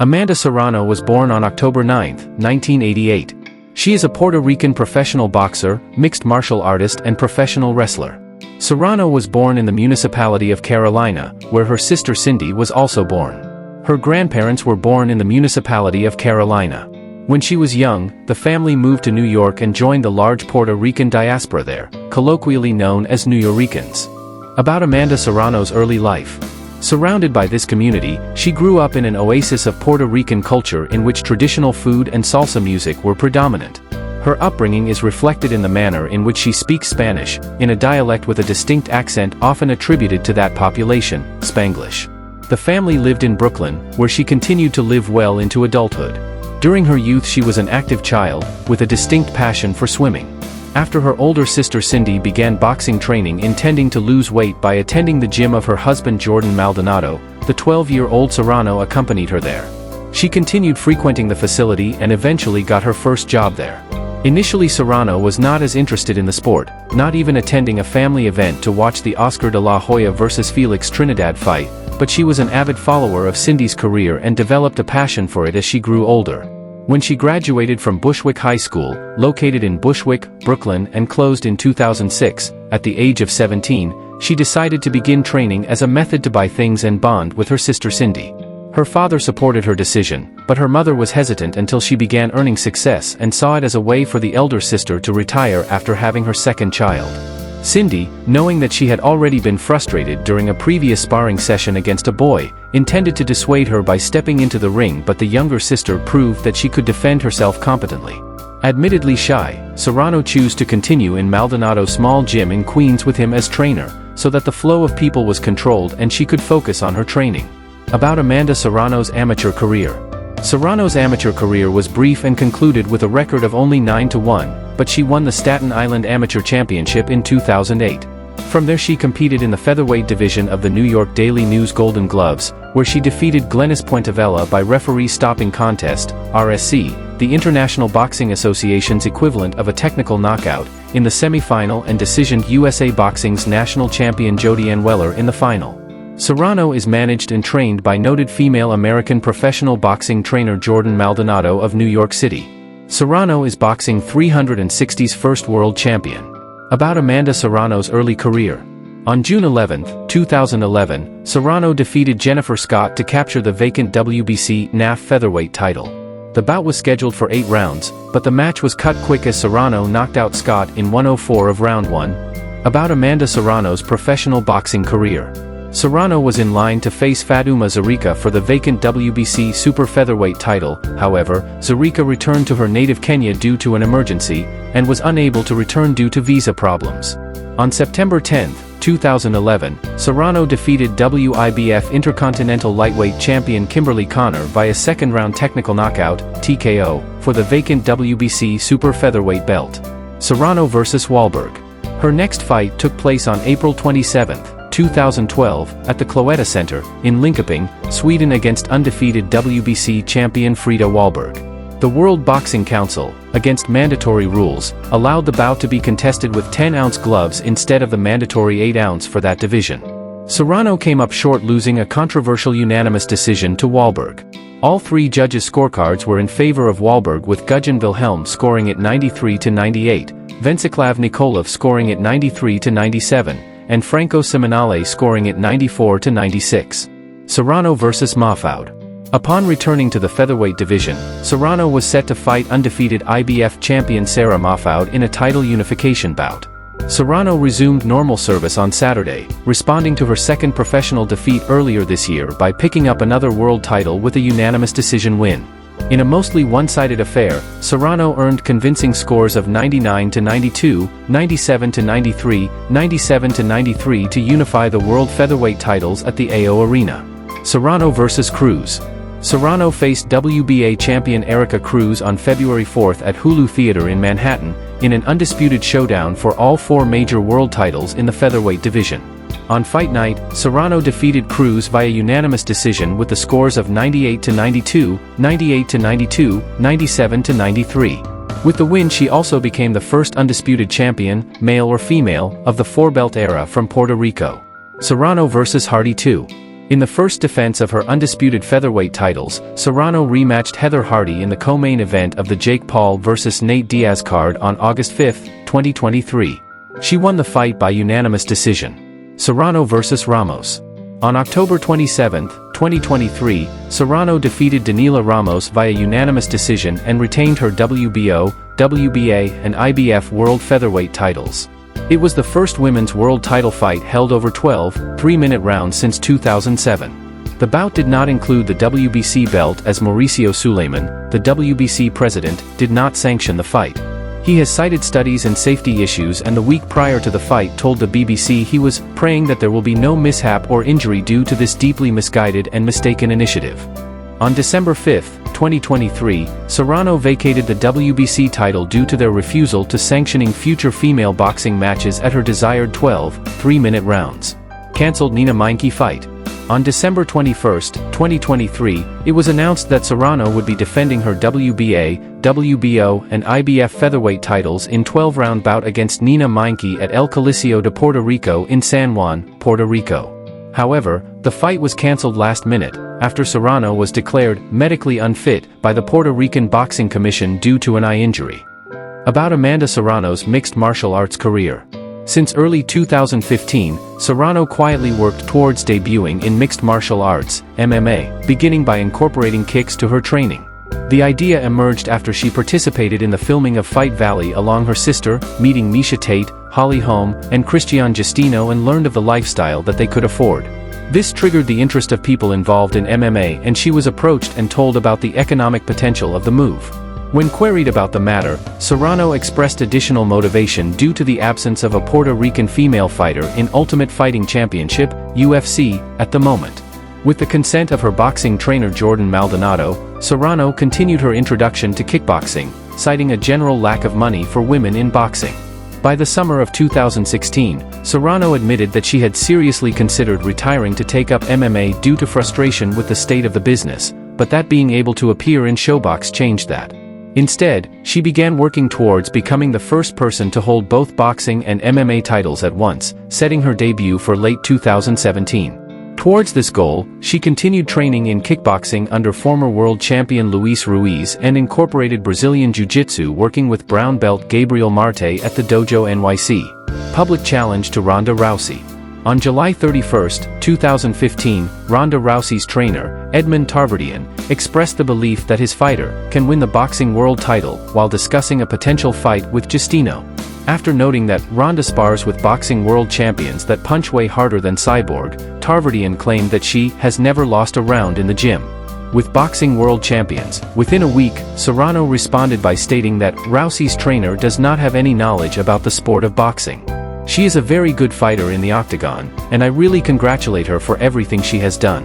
Amanda Serrano was born on October 9, 1988. She is a Puerto Rican professional boxer, mixed martial artist and professional wrestler. Serrano was born in the municipality of Carolina, where her sister Cindy was also born. Her grandparents were born in the municipality of Carolina. When she was young, the family moved to New York and joined the large Puerto Rican diaspora there, colloquially known as Nuyorican. About Amanda Serrano's early life. Surrounded by this community, she grew up in an oasis of Puerto Rican culture in which traditional food and salsa music were predominant. Her upbringing is reflected in the manner in which she speaks Spanish, in a dialect with a distinct accent often attributed to that population, Spanglish. The family lived in Brooklyn, where she continued to live well into adulthood. During her youth she was an active child, with a distinct passion for swimming. After her older sister Cindy began boxing training intending to lose weight by attending the gym of her husband Jordan Maldonado, the 12-year-old Serrano accompanied her there. She continued frequenting the facility and eventually got her first job there. Initially Serrano was not as interested in the sport, not even attending a family event to watch the Oscar de la Hoya vs Felix Trinidad fight, but she was an avid follower of Cindy's career and developed a passion for it as she grew older. When she graduated from Bushwick High School, located in Bushwick, Brooklyn and closed in 2006, at the age of 17, she decided to begin training as a method to buy things and bond with her sister Cindy. Her father supported her decision, but her mother was hesitant until she began earning success and saw it as a way for the elder sister to retire after having her second child. Cindy, knowing that she had already been frustrated during a previous sparring session against a boy, intended to dissuade her by stepping into the ring, but the younger sister proved that she could defend herself competently. Admittedly shy, Serrano chose to continue in Maldonado's small gym in Queens with him as trainer, so that the flow of people was controlled and she could focus on her training. About Amanda Serrano's amateur career. Serrano's amateur career was brief and concluded with a record of only 9-1, but she won the Staten Island Amateur Championship in 2008. From there she competed in the featherweight division of the New York Daily News Golden Gloves, where she defeated Glenys Puentevela by referee stopping contest, RSC, the International Boxing Association's equivalent of a technical knockout, in the semi-final and decisioned USA Boxing's national champion Jodianne Weller in the final. Serrano is managed and trained by noted female American professional boxing trainer Jordan Maldonado of New York City. Serrano is Boxing 360's first world champion. About Amanda Serrano's early career. On June 11, 2011, Serrano defeated Jennifer Scott to capture the vacant WBC NAF featherweight title. The bout was scheduled for 8 rounds, but the match was cut quick as Serrano knocked out Scott in 1:04 of round 1. About Amanda Serrano's professional boxing career. Serrano was in line to face Fatuma Zarika for the vacant WBC super featherweight title, however, Zarika returned to her native Kenya due to an emergency, and was unable to return due to visa problems. On September 10, 2011, Serrano defeated WIBF Intercontinental Lightweight Champion Kimberly Connor via second-round technical knockout, TKO, for the vacant WBC super featherweight belt. Serrano vs Wahlberg. Her next fight took place on April 27, 2012, at the Cloetta Center, in Linköping, Sweden against undefeated WBC champion Frida Wahlberg. The World Boxing Council, against mandatory rules, allowed the bout to be contested with 10-ounce gloves instead of the mandatory 8-ounce for that division. Serrano came up short, losing a controversial unanimous decision to Wahlberg. All 3 judges' scorecards were in favor of Wahlberg, with Gujan Wilhelm scoring at 93-98, Venceslav Nikolov scoring at 93-97, and Franco Simonale scoring at 94-96. Serrano vs Mahfoud. Upon returning to the featherweight division, Serrano was set to fight undefeated IBF champion Sarah Mahfoud in a title unification bout. Serrano resumed normal service on Saturday, responding to her second professional defeat earlier this year by picking up another world title with a unanimous decision win. In a mostly one-sided affair, Serrano earned convincing scores of 99-92, 97-93, 97-93 to unify the world featherweight titles at the AO Arena. Serrano vs Cruz. Serrano faced WBA champion Erica Cruz on February 4 at Hulu Theater in Manhattan, in an undisputed showdown for all 4 major world titles in the featherweight division. On fight night, Serrano defeated Cruz via unanimous decision with the scores of 98-92, 98-92, 97-93. With the win, she also became the first undisputed champion, male or female, of the 4-belt era from Puerto Rico. Serrano vs Hardy II. In the first defense of her undisputed featherweight titles, Serrano rematched Heather Hardy in the co-main event of the Jake Paul vs. Nate Diaz card on August 5, 2023. She won the fight by unanimous decision. Serrano vs. Ramos. On October 27, 2023, Serrano defeated Daniela Ramos via unanimous decision and retained her WBO, WBA, and IBF World Featherweight titles. It was the first women's world title fight held over 12, 3-minute rounds since 2007. The bout did not include the WBC belt as Mauricio Suleiman, the WBC president, did not sanction the fight. He has cited studies and safety issues, and the week prior to the fight told the BBC he was praying that there will be no mishap or injury due to this deeply misguided and mistaken initiative. On December 5, 2023, Serrano vacated the WBC title due to their refusal to sanctioning future female boxing matches at her desired 12, 3-minute rounds. Cancelled Nina Meinke fight. On December 21, 2023, it was announced that Serrano would be defending her WBA, WBO, and IBF featherweight titles in 12-round bout against Nina Meinke at El Coliseo de Puerto Rico in San Juan, Puerto Rico. However, the fight was cancelled last minute, after Serrano was declared medically unfit by the Puerto Rican Boxing Commission due to an eye injury. About Amanda Serrano's mixed martial arts career. Since early 2015, Serrano quietly worked towards debuting in mixed martial arts, MMA, beginning by incorporating kicks to her training. The idea emerged after she participated in the filming of Fight Valley along her sister, meeting Misha Tate, Holly Holm, and Christian Justino, and learned of the lifestyle that they could afford. This triggered the interest of people involved in MMA, and she was approached and told about the economic potential of the move. When queried about the matter, Serrano expressed additional motivation due to the absence of a Puerto Rican female fighter in Ultimate Fighting Championship, UFC, at the moment. With the consent of her boxing trainer Jordan Maldonado, Serrano continued her introduction to kickboxing, citing a general lack of money for women in boxing. By the summer of 2016, Serrano admitted that she had seriously considered retiring to take up MMA due to frustration with the state of the business, but that being able to appear in Showbox changed that. Instead, she began working towards becoming the first person to hold both boxing and MMA titles at once, setting her debut for late 2017. Towards this goal, she continued training in kickboxing under former world champion Luis Ruiz and incorporated Brazilian Jiu-Jitsu, working with brown belt Gabriel Marte at the Dojo NYC. Public challenge to Ronda Rousey. On July 31, 2015, Ronda Rousey's trainer, Edmond Tarverdyan, expressed the belief that his fighter can win the boxing world title while discussing a potential fight with Justino. After noting that Ronda spars with boxing world champions that punch way harder than Cyborg, Tarverdyan claimed that she has never lost a round in the gym with boxing world champions. Within a week, Serrano responded by stating that Rousey's trainer does not have any knowledge about the sport of boxing. She is a very good fighter in the octagon, and I really congratulate her for everything she has done.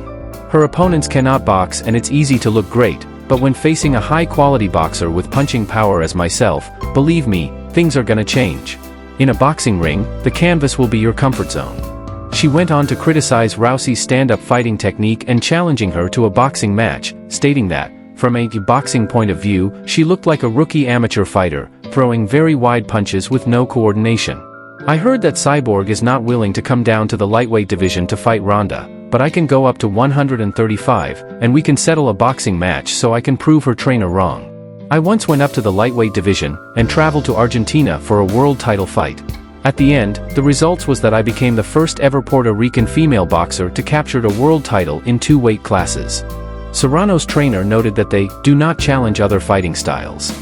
Her opponents cannot box, and it's easy to look great, but when facing a high-quality boxer with punching power as myself, believe me, things are gonna change. In a boxing ring, the canvas will be your comfort zone. She went on to criticize Rousey's stand-up fighting technique and challenging her to a boxing match, stating that, from a boxing point of view, she looked like a rookie amateur fighter, throwing very wide punches with no coordination. I heard that Cyborg is not willing to come down to the lightweight division to fight Ronda, but I can go up to 135, and we can settle a boxing match so I can prove her trainer wrong. I once went up to the lightweight division and traveled to Argentina for a world title fight. At the end, the results was that I became the first ever Puerto Rican female boxer to capture a world title in 2 weight classes. Serrano's trainer noted that they do not challenge other fighting styles,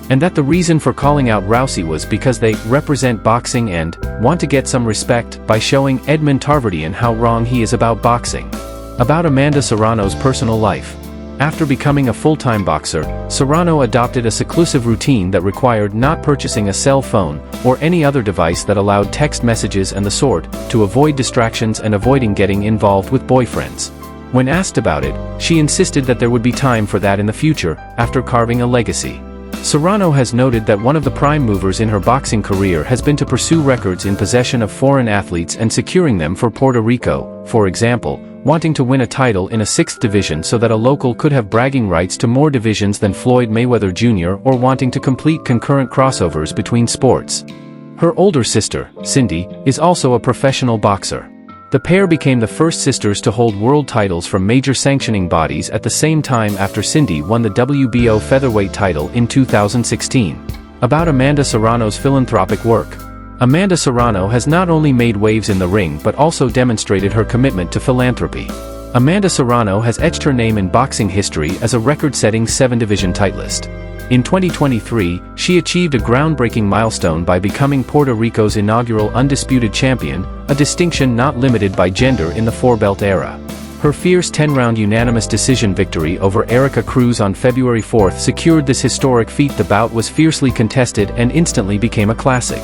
and that the reason for calling out Rousey was because they represent boxing and want to get some respect by showing Edmond Tarverdyan how wrong he is about boxing. About Amanda Serrano's personal life. After becoming a full-time boxer, Serrano adopted a seclusive routine that required not purchasing a cell phone or any other device that allowed text messages and the sort, to avoid distractions and avoiding getting involved with boyfriends. When asked about it, she insisted that there would be time for that in the future, after carving a legacy. Serrano has noted that one of the prime movers in her boxing career has been to pursue records in possession of foreign athletes and securing them for Puerto Rico, for example, wanting to win a title in a 6th division so that a local could have bragging rights to more divisions than Floyd Mayweather Jr., or wanting to complete concurrent crossovers between sports. Her older sister, Cindy, is also a professional boxer. The pair became the first sisters to hold world titles from major sanctioning bodies at the same time after Cindy won the WBO featherweight title in 2016. About Amanda Serrano's philanthropic work. Amanda Serrano has not only made waves in the ring but also demonstrated her commitment to philanthropy. Amanda Serrano has etched her name in boxing history as a record-setting 7-division titleist. In 2023, she achieved a groundbreaking milestone by becoming Puerto Rico's inaugural undisputed champion, a distinction not limited by gender in the four-belt era. Her fierce 10-round unanimous decision victory over Erica Cruz on February 4 secured this historic feat. The bout was fiercely contested and instantly became a classic.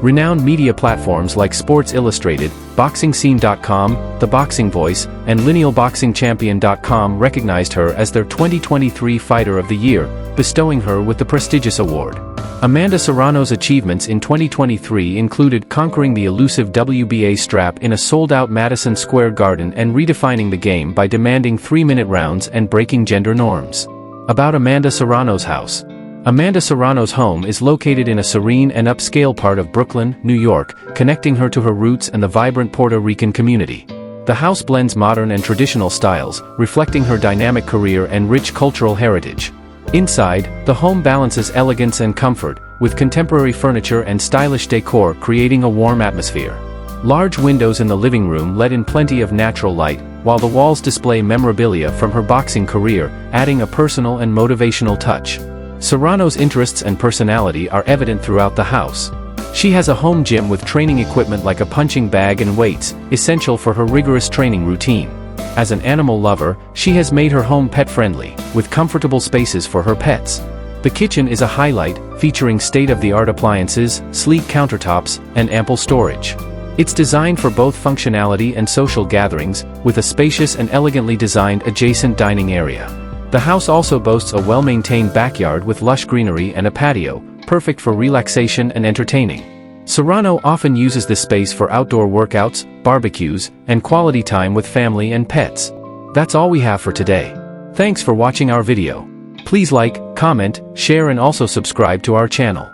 Renowned media platforms like Sports Illustrated, BoxingScene.com, The Boxing Voice, and LinealBoxingChampion.com recognized her as their 2023 Fighter of the Year, bestowing her with the prestigious award. Amanda Serrano's achievements in 2023 included conquering the elusive WBA strap in a sold-out Madison Square Garden and redefining the game by demanding 3-minute rounds and breaking gender norms. About Amanda Serrano's house. Amanda Serrano's home is located in a serene and upscale part of Brooklyn, New York, connecting her to her roots and the vibrant Puerto Rican community. The house blends modern and traditional styles, reflecting her dynamic career and rich cultural heritage. Inside, the home balances elegance and comfort, with contemporary furniture and stylish decor creating a warm atmosphere. Large windows in the living room let in plenty of natural light, while the walls display memorabilia from her boxing career, adding a personal and motivational touch. Serrano's interests and personality are evident throughout the house. She has a home gym with training equipment like a punching bag and weights, essential for her rigorous training routine. As an animal lover, she has made her home pet-friendly, with comfortable spaces for her pets. The kitchen is a highlight, featuring state-of-the-art appliances, sleek countertops, and ample storage. It's designed for both functionality and social gatherings, with a spacious and elegantly designed adjacent dining area. The house also boasts a well-maintained backyard with lush greenery and a patio, perfect for relaxation and entertaining. Serrano often uses this space for outdoor workouts, barbecues, and quality time with family and pets. That's all we have for today. Thanks for watching our video. Please like, comment, share and also subscribe to our channel.